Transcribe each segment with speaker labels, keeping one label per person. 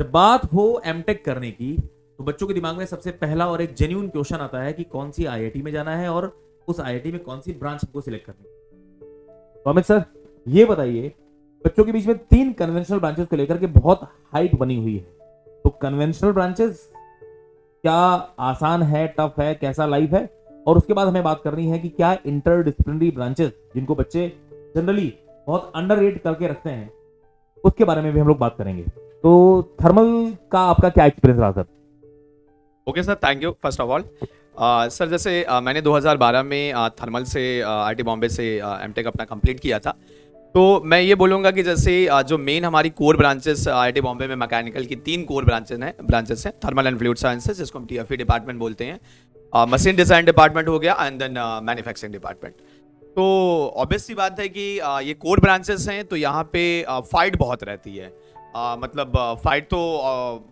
Speaker 1: जब बात हो एमटेक करने की तो बच्चों के दिमाग में सबसे पहला और एक जेन्युइन क्वेश्चन आता है कि कौन सी आईआईटी में जाना है और उस आईआईटी में कौन सी ब्रांच को सिलेक्ट करनी है। तो अमित सर, ये बताइए, बच्चों के बीच में 3 कन्वेंशनल ब्रांचेस को लेकर के बहुत हाइप बनी हुई है। तो कन्वेंशनल ब्रांचेस क्या आसान है, टफ है, कैसा लाइफ है? और उसके बाद हमें बात करनी है कि क्या इंटरडिसिप्लिनरी ब्रांचेस जिनको बच्चे जनरली बहुत अंडररेट करके रखते हैं, उसके बारे में भी हम लोग बात करेंगे। तो थर्मल का आपका क्या एक्सपीरियंस रहा sir?
Speaker 2: Okay sir, thank you first of all. Sir जैसे मैंने 2012 में थर्मल से आईआईटी बॉम्बे से एमटेक अपना कंप्लीट किया था। तो मैं ये बोलूँगा कि जैसे जो मेन हमारी कोर ब्रांचेस आईआईटी बॉम्बे में मैकेनिकल की 3 कोर ब्रांचेस हैं थर्मल एंड फ्लूइड साइंसेस, जिसको हम टीएफई डिपार्टमेंट बोलते हैं, मशीन डिज़ाइन डिपार्टमेंट हो गया एंड देन मैन्युफैक्चरिंग डिपार्टमेंट। तो ऑब्वियस सी बात है कि ये कोर ब्रांचेस हैं, तो यहाँ पे फाइट बहुत रहती है। मतलब फाइट तो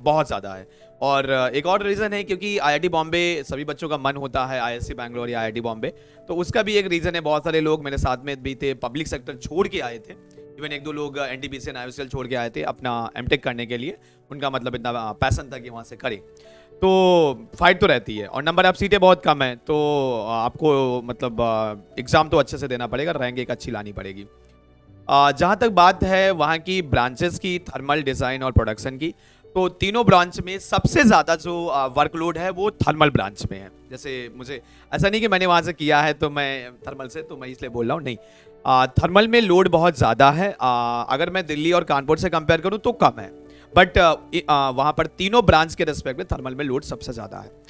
Speaker 2: बहुत ज़्यादा है। और एक और रीज़न है क्योंकि आईआईटी बॉम्बे सभी बच्चों का मन होता है आईएससी बैंगलोर या आईआईटी बॉम्बे, तो उसका भी एक रीज़न है। बहुत सारे लोग मेरे साथ में भी थे, पब्लिक सेक्टर छोड़ के आए थे, इवन 1-2 लोग एनटीपीसी एंड आईओसीएल छोड़ के आए थे अपना एमटेक करने के लिए। उनका मतलब इतना पैसन था कि वहाँ से करें। तो फाइट तो रहती है और नंबर ऑफ सीटें बहुत कम है, तो आपको मतलब एग्ज़ाम तो अच्छे से देना पड़ेगा, रैंक एक अच्छी लानी पड़ेगी। जहाँ तक बात है वहाँ की ब्रांचेस की, थर्मल, डिज़ाइन और प्रोडक्शन की, तो तीनों ब्रांच में सबसे ज़्यादा जो वर्कलोड है वो थर्मल ब्रांच में है। जैसे मुझे ऐसा नहीं कि मैंने वहाँ से किया है तो मैं थर्मल से, तो मैं इसलिए बोल रहा हूँ, नहीं, थर्मल में लोड बहुत ज़्यादा है। अगर मैं दिल्ली और कानपुर से कंपेयर करूँ तो कम है, बट वहाँ पर तीनों ब्रांच के रिस्पेक्ट में थर्मल में लोड सबसे ज़्यादा है।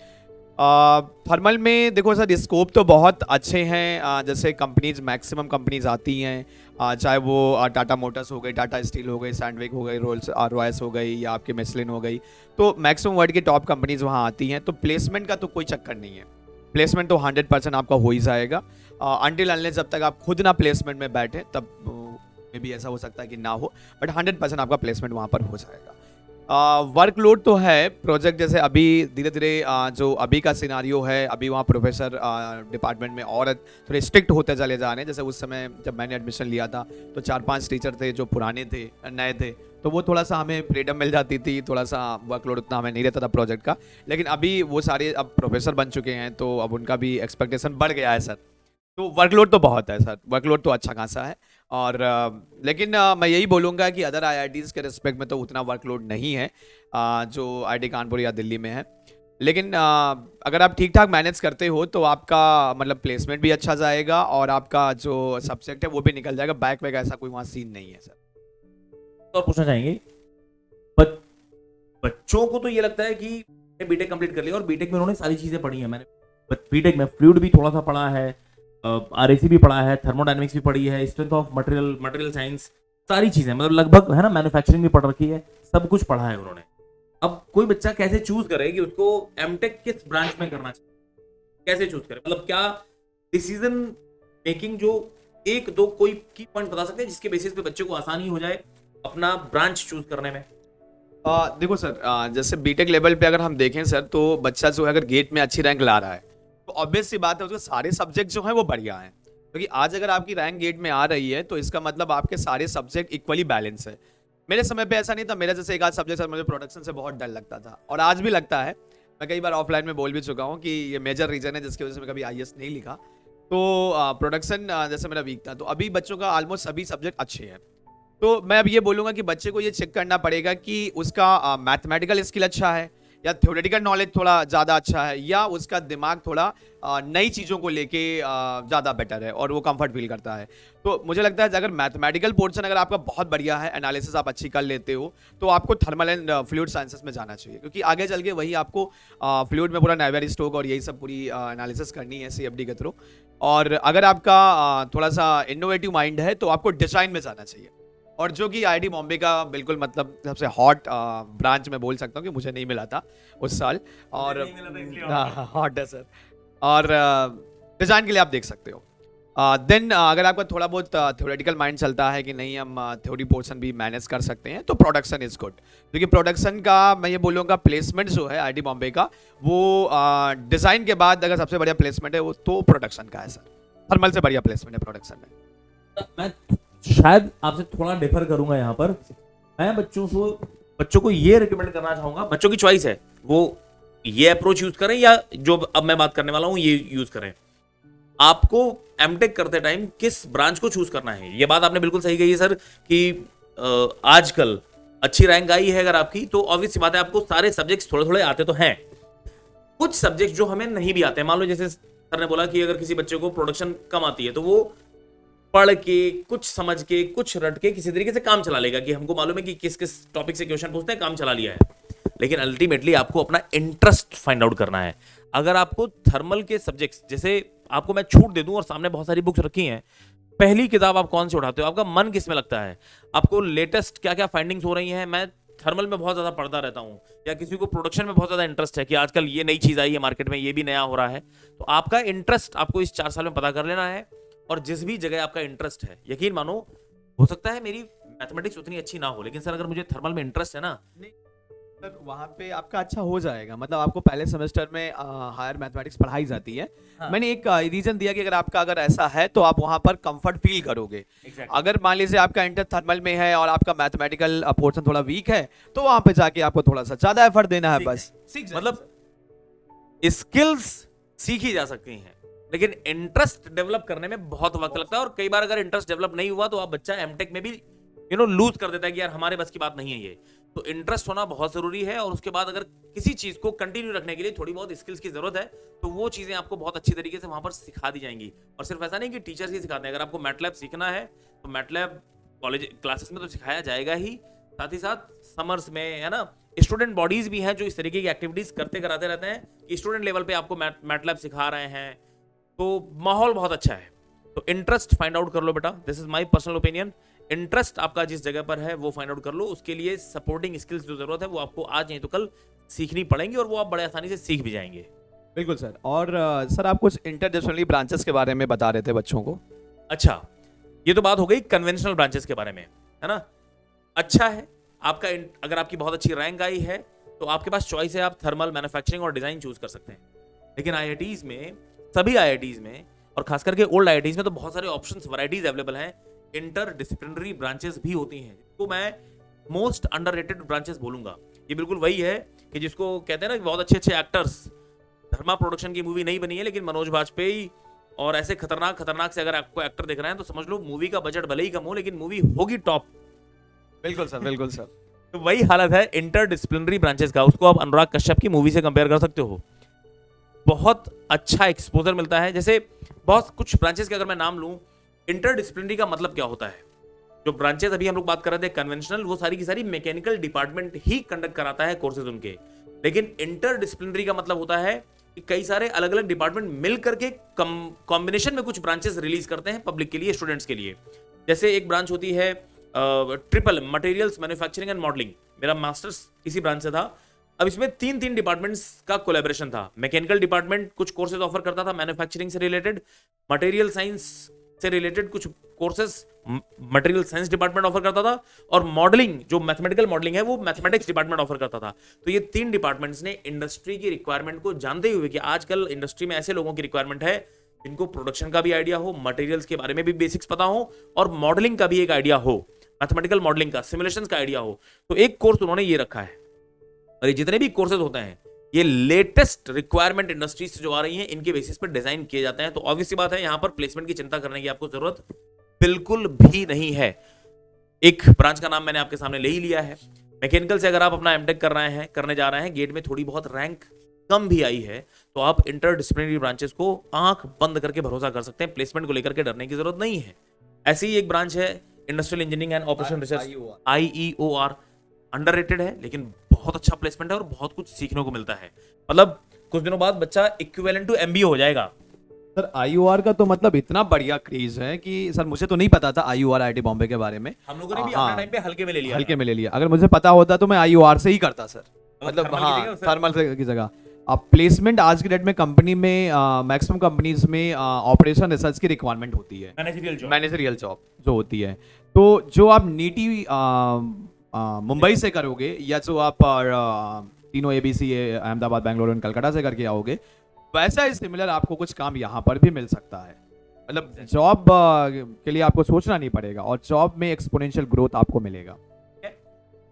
Speaker 2: थर्मल में देखो सर, स्कोप तो बहुत अच्छे हैं। जैसे कंपनीज, मैक्सिमम कंपनीज आती हैं, चाहे वो टाटा मोटर्स हो गई, टाटा स्टील हो गई, सैंडविक हो गई, रोल्स रॉयस हो गई, या आपके मेस्लिन हो गई, तो मैक्सिमम वर्ल्ड की टॉप कंपनीज वहाँ आती हैं। तो प्लेसमेंट का तो कोई चक्कर नहीं है, प्लेसमेंट तो 100% आपका हो ही जाएगा। अनटिल अनलेस जब तक आप खुद ना प्लेसमेंट में बैठे तब में भी ऐसा हो सकता है कि ना हो, बट 100% आपका प्लेसमेंट वहाँ पर हो जाएगा। वर्कलोड तो है, प्रोजेक्ट जैसे अभी धीरे धीरे जो अभी का सिनारियो है, अभी वहाँ प्रोफेसर डिपार्टमेंट में और थोड़े स्ट्रिक्ट होते चले जा रहे हैं। जैसे उस समय जब मैंने एडमिशन लिया था तो 4-5 टीचर थे जो पुराने थे, नए थे, तो वो थोड़ा सा हमें फ्रीडम मिल जाती थी, थोड़ा सा वर्कलोड उतना हमें नहीं रहता था प्रोजेक्ट का। लेकिन अभी वो सारे अब प्रोफेसर बन चुके हैं, तो अब उनका भी एक्सपेक्टेशन बढ़ गया है सर। तो वर्कलोड तो बहुत है सर, वर्कलोड तो अच्छा खासा है। और लेकिन मैं यही बोलूँगा कि अदर आईआईटीज़ के रिस्पेक्ट में तो उतना वर्कलोड नहीं है जो आईआईटी कानपुर या दिल्ली में है। लेकिन अगर आप ठीक ठाक मैनेज करते हो तो आपका मतलब प्लेसमेंट भी अच्छा जाएगा और आपका जो सब्जेक्ट है वो भी निकल जाएगा। बैक वैक ऐसा कोई वहाँ सीन नहीं है सर।
Speaker 1: तो पूछना चाहेंगे, बच्चों को तो ये लगता है कि बीटेक कंप्लीट कर लिया और बीटेक में उन्होंने सारी चीजें पढ़ी हैं। मैंने बीटेक में फ्लूइड भी थोड़ा सा पढ़ा है, आरएसी भी पढ़ा है, थर्मोडायनेमिक्स भी पढ़ी है, स्ट्रेंथ ऑफ मटेरियल साइंस, सारी चीजें मतलब लगभग है ना, मैन्युफैक्चरिंग भी पढ़ रखी है, सब कुछ पढ़ा है उन्होंने। अब कोई बच्चा कैसे चूज करे कि उसको एमटेक किस ब्रांच में करना चाहिए, कैसे चूज करे? मतलब क्या डिसीजन मेकिंग जो 1-2 कोई की पॉइंट बता सकते हैं जिसके बेसिस पे बच्चे को आसानी हो जाए अपना ब्रांच चूज करने में?
Speaker 2: देखो सर, जैसे बीटेक लेवल पे अगर हम देखें सर, तो बच्चा जो है अगर गेट में अच्छी रैंक ला रहा है तो ऑब्वियस सी बात है उसके सारे सब्जेक्ट जो हैं वो बढ़िया हैं। क्योंकि आज अगर आपकी रैंक गेट में आ रही है तो इसका मतलब आपके सारे सब्जेक्ट इक्वली बैलेंस है। मेरे समय पे ऐसा नहीं था, मेरा जैसे एक आध सब्जेक्ट सर मुझे प्रोडक्शन से बहुत डर लगता था और आज भी लगता है। मैं कई बार ऑफलाइन में बोल भी चुका हूँ कि ये मेजर रीजन है जिसकी वजह से मैं कभी आईएएस नहीं लिखा। तो प्रोडक्शन जैसे मेरा वीक था, तो अभी बच्चों का ऑलमोस्ट सभी सब्जेक्ट अच्छे हैं। तो मैं अब ये बोलूँगा कि बच्चे को ये चेक करना पड़ेगा कि उसका मैथमेटिकल स्किल अच्छा है या थ्योरेटिकल नॉलेज थोड़ा ज़्यादा अच्छा है या उसका दिमाग थोड़ा नई चीज़ों को लेके ज़्यादा बेटर है और वो कंफर्ट फील करता है। तो मुझे लगता है अगर मैथमेटिकल पोर्शन अगर आपका बहुत बढ़िया है, एनालिसिस आप अच्छी कर लेते हो, तो आपको थर्मल एंड फ्लूइड साइंसेस में जाना चाहिए। क्योंकि आगे चल के वही आपको फ्लूइड में पूरा नाइवेरी स्टोक और यही सब पूरी एनालिसिस करनी है सीएफडी के थ्रू। और अगर आपका थोड़ा सा इनोवेटिव माइंड है तो आपको डिज़ाइन में जाना चाहिए, और जो कि आईआईटी बॉम्बे का बिल्कुल मतलब सबसे हॉट ब्रांच में बोल सकता हूँ कि मुझे नहीं मिला था उस साल, और हॉट है सर। और डिज़ाइन के लिए आप देख सकते हो। देन अगर आपका थोड़ा बहुत थ्योरेटिकल माइंड चलता है कि नहीं हम थ्योरी पोर्शन भी मैनेज कर सकते हैं, तो प्रोडक्शन इज़ गुड। क्योंकि प्रोडक्शन का मैं ये बोलूँगा प्लेसमेंट जो है आईआईटी बॉम्बे का, वो डिज़ाइन के बाद अगर सबसे बढ़िया प्लेसमेंट है वो तो प्रोडक्शन का है सर। थर्मल से बढ़िया प्लेसमेंट है प्रोडक्शन में।
Speaker 1: मैं शायद आपसे थोड़ा डिफर करूंगा यहाँ पर। मैं बच्चों को बच्चों को ये रिकमेंड करना चाहूंगा, बच्चों की चॉइस है, वो ये अप्रोच यूज करें या जो अब मैं बात करने वाला हूं ये यूज करें। आपको एमटेक करते टाइम किस ब्रांच को चूज करना है, ये बात आपने बिल्कुल सही कही है सर कि आजकल अच्छी रैंक आई है अगर आपकी, तो ऑब्वियस सी बात है आपको सारे सब्जेक्ट्स थोड़े थोड़े आते तो हैं। कुछ सब्जेक्ट जो हमें नहीं भी आते हैं, मान लो जैसे सर ने बोला कि अगर किसी बच्चे को प्रोडक्शन कम आती है तो वो पढ़ के कुछ समझ के कुछ रट के किसी तरीके से काम चला लेगा कि हमको मालूम है कि किस किस टॉपिक से क्वेश्चन पूछते हैं, काम चला लिया है। लेकिन अल्टीमेटली आपको अपना इंटरेस्ट फाइंड आउट करना है। अगर आपको थर्मल के सब्जेक्ट्स, जैसे आपको मैं छूट दे दूं और सामने बहुत सारी बुक्स रखी हैं, पहली किताब आप कौन सी उठाते हो, आपका मन किस में लगता है, आपको लेटेस्ट क्या क्या फाइंडिंग्स हो रही हैं। मैं थर्मल में बहुत ज्यादा पढ़ता रहता हूँ, या किसी को प्रोडक्शन में बहुत ज्यादा इंटरेस्ट है कि आजकल ये नई चीज आई है मार्केट में, ये भी नया हो रहा है, तो आपका इंटरेस्ट आपको इस 4 साल में पता कर लेना है। और जिस भी जगह आपका इंटरेस्ट है, यकीन मानो हो सकता है मेरी मैथमेटिक्स उतनी अच्छी ना हो, लेकिन सर अगर मुझे थर्मल में इंटरेस्ट है ना,
Speaker 2: सर वहाँ पे आपका अच्छा हो जाएगा। मतलब आपको पहले सेमेस्टर में हायर मैथमेटिक्स पढ़ाई जाती है।
Speaker 1: हाँ।
Speaker 2: मैंने एक रीजन दिया कि अगर ऐसा है तो आप वहाँ पर कंफर्ट फील करोगे। अगर मान लीजिए आपका इंटर थर्मल में है और आपका मैथमेटिकल पोर्शन थोड़ा वीक है, तो वहाँ पे जाके आपको थोड़ा सा ज्यादा एफर्ट देना है बस।
Speaker 1: मतलब स्किल्स सीखी जा सकती हैं, लेकिन इंटरेस्ट डेवलप करने में बहुत वक्त लगता है। और कई बार अगर इंटरेस्ट डेवलप नहीं हुआ तो आप बच्चा एमटेक में भी लूज कर देता है कि यार हमारे बस की बात नहीं है ये। तो इंटरेस्ट होना बहुत जरूरी है, और उसके बाद अगर किसी चीज को कंटिन्यू रखने के लिए थोड़ी बहुत स्किल्स की जरूरत है, तो वो चीजें आपको बहुत अच्छी तरीके से वहां पर सिखा दी जाएंगी। और सिर्फ ऐसा नहीं कि टीचर्स ही सिखाते हैं, अगर आपको मैटलैब सीखना है तो मैटलैब कॉलेज क्लासेस में तो सिखाया जाएगा ही, साथ ही साथ समर्स में, है ना, स्टूडेंट बॉडीज भी हैं जो इस तरीके की एक्टिविटीज करते कराते रहते हैं कि स्टूडेंट लेवल पे आपको मैटलैब सिखा रहे हैं, तो माहौल बहुत अच्छा है। तो इंटरेस्ट फाइंड आउट कर लो बेटा, this is my personal opinion. Interest आपका जिस जगह पर है वो फाइंड आउट कर लो, उसके लिए सपोर्टिंग स्किल्स जो जरूरत है वो आपको आज नहीं तो कल सीखनी पड़ेंगी, और वो आप बड़े आसानी से सीख भी जाएंगे।
Speaker 2: बिल्कुल सर। और सर आप कुछ इंटरडिसिप्लिनरी ब्रांचेस के बारे में बता रहे थे बच्चों को।
Speaker 1: अच्छा, ये तो बात हो गई कन्वेंशनल ब्रांचेस के बारे में, है ना। अच्छा है, आपका अगर आपकी बहुत अच्छी रैंक आई है तो आपके पास चॉइस है, आप थर्मल, मैन्युफैक्चरिंग और डिजाइन चूज कर सकते हैं। लेकिन आईआईटीज में, सभी आईआईटीज में और खास करके ओल्ड आईआईटीज में तो बहुत सारे ऑप्शंस, वैरायटीज अवेलेबल हैं। इंटर डिसिप्लिनरी ब्रांचेस भी होती हैं, जिसको मैं मोस्ट अंडररेटेड ब्रांचेस बोलूंगा। ये बिल्कुल वही है कि जिसको कहते हैं ना कि बहुत अच्छे अच्छे एक्टर्स, धर्मा प्रोडक्शन की मूवी नहीं बनी है लेकिन मनोज बाजपेयी और ऐसे खतरनाक खतरनाक से अगर आपको एक्टर दिख रहे हैं तो समझ लो मूवी का बजट भले ही कम हो लेकिन मूवी होगी टॉप।
Speaker 2: बिल्कुल सर, बिल्कुल सर।
Speaker 1: तो वही हालत है इंटर डिसिप्लिनरी ब्रांचेस का, उसको आप अनुराग कश्यप की मूवी से कंपेयर कर सकते हो। बहुत अच्छा एक्सपोजर मिलता है। जैसे बहुत कुछ ब्रांचेस के अगर मैं नाम लूं, इंटरडिसिप्लिनरी का मतलब क्या होता है, जो ब्रांचेस अभी हम लोग बात कर रहे थे कन्वेंशनल, वो सारी की सारी मैकेनिकल डिपार्टमेंट ही कंडक्ट कराता है कोर्सेज उनके। लेकिन इंटरडिसिप्लिनरी का मतलब होता है कि कई सारे अलग अलग डिपार्टमेंट मिल करके कॉम्बिनेशन में कुछ ब्रांचेस रिलीज करते हैं पब्लिक के लिए, स्टूडेंट्स के लिए। जैसे एक ब्रांच होती है triple materials manufacturing and modelling, मेरा मास्टर्स इसी ब्रांच से था। अब इसमें तीन तीन डिपार्टमेंट्स का कोलैबोरेशन था। मैकेनिकल डिपार्टमेंट कुछ कोर्सेज ऑफर करता था मैन्युफैक्चरिंग से रिलेटेड, मटेरियल साइंस से रिलेटेड कुछ courses material science department offer करता था, और मॉडलिंग जो मैथमेटिकल मॉडलिंग है वो मैथमेटिक्स डिपार्टमेंट ऑफर करता था। तो ये तीन डिपार्टमेंट्स ने इंडस्ट्री की रिक्वायरमेंट को जानते हुए कि आजकल इंडस्ट्री में ऐसे लोगों की रिक्वायरमेंट है जिनको प्रोडक्शन का भी आइडिया हो, मटेरियल्स के बारे में भी बेसिक्स पता हो, और मॉडलिंग का भी एक आइडिया हो, मैथमेटिकल मॉडलिंग का, सिमुलेशंस का आइडिया हो, तो एक कोर्स उन्होंने ये रखा है। और ये जितने भी कोर्सेज होते हैं ये लेटेस्ट रिक्वायरमेंट इंडस्ट्री से जो आ रही हैं इनके बेसिस पर डिजाइन किए जाते हैं। तो ऑब्वियस सी बात है यहां पर प्लेसमेंट की चिंता करने की आपको जरूरत बिल्कुल भी नहीं है। एक ब्रांच का नाम मैंने आपके सामने ले ही लिया है। मैकेनिकल से अगर आप अपना एमटेक कर रहे हैं, करने जा रहे हैं, गेट में थोड़ी बहुत रैंक कम भी आई है तो आप इंटरडिसिप्लिनरी ब्रांचेस को आंख बंद करके भरोसा कर सकते हैं, प्लेसमेंट को लेकर के डरने की जरूरत नहीं है। ऐसी ही एक ब्रांच है industrial engineering and operation research, IEOR, underrated है लेकिन बहुत अच्छा प्लेसमेंट है और बहुत कुछ सीखने को मिलता है। मतलब कुछ दिनों बाद बच्चा इक्विवेलेंट टू MBA हो जाएगा।
Speaker 2: सर IOR का तो मतलब इतना बढ़िया क्रेज है कि सर मुझे तो नहीं पता था IOR IIT बॉम्बे के बारे में।
Speaker 1: हम लोगों ने भी अपने टाइम पे हल्के में ले लिया,
Speaker 2: हल्के में ले लिया। अगर मुझे पता होता तो मैं IOR से ही करता सर, मतलब हाँ थर्मल की जगह। अब प्लेसमेंट आज की डेट में कंपनी में मैक्सिमम कंपनीज में ऑपरेशन रिसर्च की रिक्वायरमेंट होती है, मैनेजरियल जॉब जो होती है। तो जो आप नीटी मुंबई से करोगे या जो आप तीनों ABC अहमदाबाद, बेंगलुरु और कलकत्ता से करके आओगे, वैसा ही सिमिलर आपको कुछ काम यहाँ पर भी मिल सकता है। मतलब जॉब के लिए आपको सोचना नहीं पड़ेगा और जॉब में एक्सपोनेंशियल ग्रोथ आपको मिलेगा।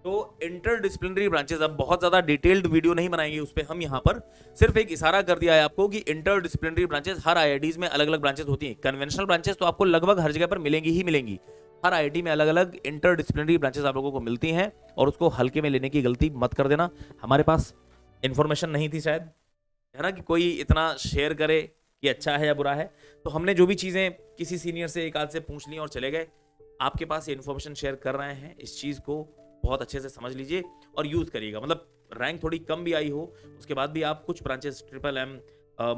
Speaker 1: तो इंटर डिसिप्लिनरी ब्रांचेस, अब बहुत ज्यादा डिटेल्ड वीडियो नहीं बनाएंगे उस पर हम यहाँ पर, सिर्फ एक इशारा कर दिया है आपको कि इंटर डिसिप्लिनरी ब्रांचेस हर आईआईटीज में अलग अलग ब्रांचेस होती हैं। कन्वेंशनल ब्रांचेस तो आपको लगभग हर जगह पर मिलेंगी ही मिलेंगी, हर आईआईटी में अलग अलग इंटर डिसिप्लिनरी ब्रांचेस आप लोगों को मिलती हैं, और उसको हल्के में लेने की गलती मत कर देना। हमारे पास इंफॉर्मेशन नहीं थी शायद, है ना, कि कोई इतना शेयर करे कि अच्छा है या बुरा है, तो हमने जो भी चीज़ें किसी सीनियर से एक आध से पूछ ली और चले गए। आपके पास ये इन्फॉर्मेशन शेयर कर रहे हैं, इस चीज़ को बहुत अच्छे से समझ लीजिए और यूज़ करिएगा। मतलब रैंक थोड़ी कम भी आई हो उसके बाद भी आप कुछ branches, triple M,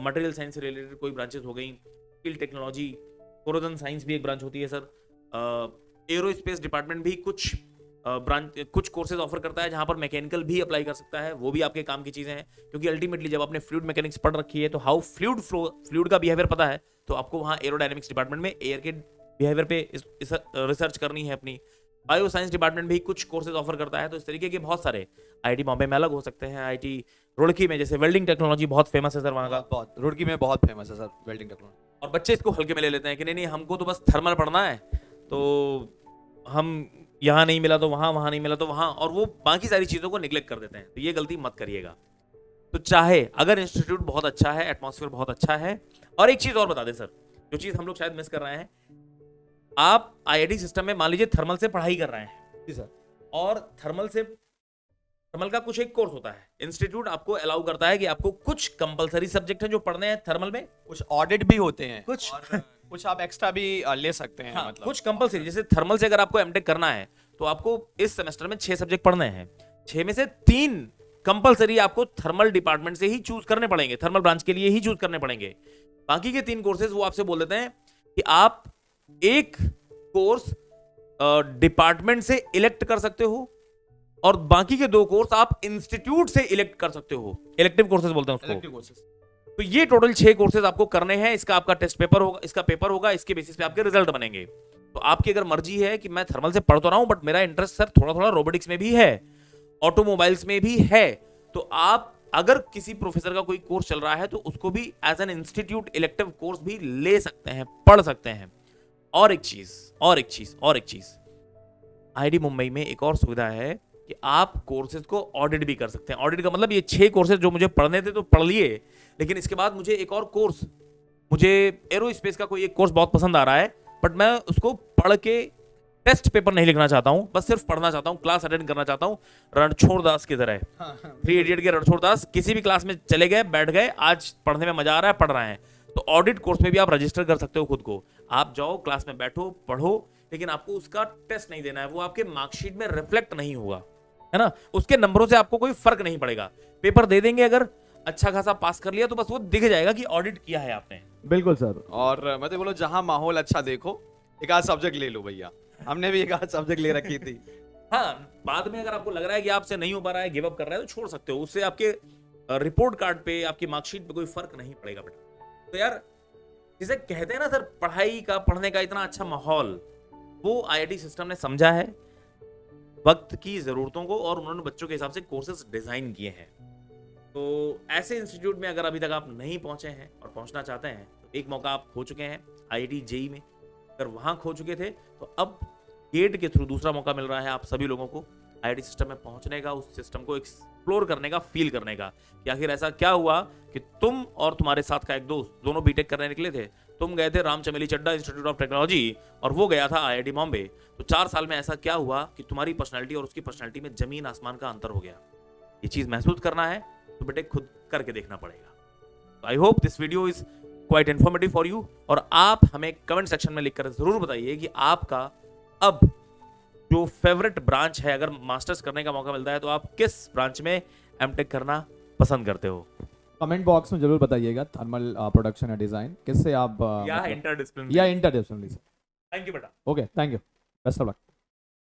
Speaker 1: material science से रिलेटेड कोई ब्रांचेस हो गई, फील्ड टेक्नोलॉजी, कोरोजन साइंस भी एक ब्रांच होती है सर, एरोस्पेस डिपार्टमेंट भी कुछ ब्रांच कुछ कोर्सेज ऑफर करता है जहां पर मैकेनिकल भी अप्लाई कर सकता है, वो भी आपके काम की चीजें हैं। क्योंकि अल्टीमेटली जब आपने फ्लूइड मैकेनिक्स पढ़ रखी है तो हाउ फ्लूइड फ्लो, फ्लूइड का बिहेवियर पता है, तो आपको वहां एरोडायनेमिक्स डिपार्टमेंट में एयर के बिहेवियर पे रिसर्च करनी है अपनी। बायो साइंस डिपार्टमेंट भी कुछ कोर्सेज ऑफर करता है। तो इस तरीके के बहुत सारे आईआईटी बॉम्बे में अलग हो सकते हैं। आईआईटी रुड़की में जैसे वेल्डिंग टेक्नोलॉजी बहुत फेमस है सर वहाँ का,
Speaker 2: बहुत रुड़की में बहुत फेमस है सर वेल्डिंग टेक्नोलॉजी।
Speaker 1: और बच्चे इसको हल्के में ले लेते हैं कि नहीं नहीं हमको तो बस थर्मल पढ़ना है, तो हम यहाँ नहीं मिला तो वहाँ, वहाँ नहीं मिला तो वहाँ, और वो बाकी सारी चीज़ों को निगलेक्ट कर देते हैं। तो ये गलती मत करिएगा। तो चाहे अगर इंस्टीट्यूट बहुत अच्छा है, एटमॉस्फेयर बहुत अच्छा है, और एक चीज़ और बता दें सर, जो चीज़ हम लोग शायद मिस कर रहे हैं, आप आईआईटी सिस्टम में मान लीजिए थर्मल से पढ़ाई कर रहे हैं
Speaker 2: जी सर,
Speaker 1: और थर्मल का कुछ एक कोर्स होता है, इंस्टीट्यूट आपको अलाउ करता है कि आपको कुछ कंपलसरी सब्जेक्ट हैं जो पढ़ने हैं थर्मल में,
Speaker 2: कुछ ऑडिट भी होते हैं,
Speaker 1: कुछ
Speaker 2: कुछ आप एक्स्ट्रा भी ले सकते हैं।
Speaker 1: हाँ,
Speaker 2: मतलब
Speaker 1: कुछ कंपलसरी, जैसे थर्मल से अगर आपको एमटेक करना है तो आपको इस सेमेस्टर में 6 सब्जेक्ट पढ़ने हैं, 6 में से 3 कंपलसरी आपको थर्मल डिपार्टमेंट से ही चूज करने पड़ेंगे, थर्मल ब्रांच के लिए ही चूज करने पड़ेंगे। बाकी के 3 कोर्सेज वो आपसे बोल देते हैं कि आप एक कोर्स डिपार्टमेंट से इलेक्ट कर सकते हो और बाकी के 2 कोर्स आप इंस्टीट्यूट से इलेक्ट कर सकते हो। इलेक्टिव कोर्सेज बोलते हैं उसको।
Speaker 2: Elective courses.
Speaker 1: तो ये टोटल 6 कोर्सेज आपको करने हैं। इसका आपका टेस्ट पेपर होगा, इसका पेपर होगा, इसके बेसिस पे आपके रिजल्ट बनेंगे। तो आपकी अगर मर्जी है कि मैं थर्मल से पढ़ तो रहा हूं बट मेरा इंटरेस्ट सर थोड़ा थोड़ा रोबोटिक्स में भी है, ऑटोमोबाइल्स में भी है, तो आप अगर किसी प्रोफेसर का कोई कोर्स चल रहा है तो उसको भी as an institute elective course भी ले सकते हैं, पढ़ सकते हैं। और एक चीज आईआईटी मुंबई में एक और सुविधा है कि आप कोर्सेज को ऑडिट भी कर सकते हैं। ऑडिट का मतलब ये 6 कोर्सेज जो मुझे पढ़ने थे तो पढ़ लिए, लेकिन इसके बाद मुझे एक और कोर्स, मुझे एरोस्पेस का कोई एक कोर्स बहुत पसंद आ रहा है बट मैं उसको पढ़ के टेस्ट पेपर नहीं लिखना चाहता हूं, बस सिर्फ पढ़ना चाहता हूं, क्लास अटेंड करना चाहता हूं, रणछोड़ दास की तरह। 3 इडियट के रणछोड़ दास किसी भी क्लास में चले गए, बैठ गए, आज पढ़ने में मजा आ रहा है, पढ़ रहे हैं। तो ऑडिट कोर्स में भी आप रजिस्टर कर सकते हो खुद को। आप जाओ क्लास में बैठो, पढ़ो, लेकिन आपको उसका टेस्ट नहीं देना है, वो आपके मार्कशीट में रिफ्लेक्ट नहीं होगा, है ना। उसके नंबरों से आपको कोई फर्क नहीं पड़ेगा। पेपर दे देंगे, अगर अच्छा खासा पास कर लिया तो बस वो दिख जाएगा कि ऑडिट किया है आपने।
Speaker 3: बिल्कुल सर।
Speaker 2: और मैं तो बोलो जहां माहौल अच्छा देखो एक आध सब्जेक्ट ले लो भैया, हमने भी एक आध सब्जेक्ट ले रखी थी।
Speaker 1: हाँ, बाद में अगर आपको लग रहा है कि आपसे नहीं हो पा रहा है, गिव अप कर रहा है, तो छोड़ सकते हो। उससे आपके रिपोर्ट कार्ड पे, आपकी मार्कशीट पे कोई फर्क नहीं पड़ेगा बेटा। तो यार जिसे कहते हैं ना सर, पढ़ाई का, पढ़ने का इतना अच्छा माहौल, वो आईआईटी सिस्टम ने समझा है वक्त की जरूरतों को, और उन्होंने बच्चों के हिसाब से कोर्सेज डिजाइन किए हैं। तो ऐसे इंस्टीट्यूट में अगर अभी तक आप नहीं पहुंचे हैं और पहुंचना चाहते हैं तो एक मौका आप खो चुके हैं आईआईटी जेई में। अगर वहां खो चुके थे तो अब गेट के थ्रू दूसरा मौका मिल रहा है आप सभी लोगों को आईआईटी सिस्टम में पहुंचने का, उस सिस्टम को एक्सप्लोर करने का, फील करने का कि आखिर ऐसा क्या हुआ कि तुम और तुम्हारे साथ का एक दोस्त दोनों बीटेक करने निकले थे, तुम गए थे रामचमेली चड्डा इंस्टीट्यूट ऑफ टेक्नोलॉजी और वो गया था आईआईटी बॉम्बे। तो 4 साल में ऐसा क्या हुआ कि तुम्हारी पर्सनैलिटी और उसकी पर्सनैलिटी में जमीन आसमान का अंतर हो गया। ये चीज महसूस करना है तो बेटे खुद करके देखना पड़ेगा। I hope this video is quite informative for you. और आप हमें कमेंट सेक्शन में लिखकर जरूर बताइए कि आपका अब जो फेवरेट ब्रांच है, अगर मास्टर्स करने का मौका मिलता है तो आप किस ब्रांच में एमटेक करना पसंद करते हो।
Speaker 3: कमेंट बॉक्स में जरूर बताइएगा थर्मल प्रोडक्शन या डिजाइन किससे आप
Speaker 1: या
Speaker 3: मतलब-
Speaker 1: इंटरडिसिप्लिनरी।
Speaker 3: या इंटरडिसिप्लिनरी।
Speaker 1: थैंक यू बेटा।
Speaker 3: Okay, thank you, best of luck.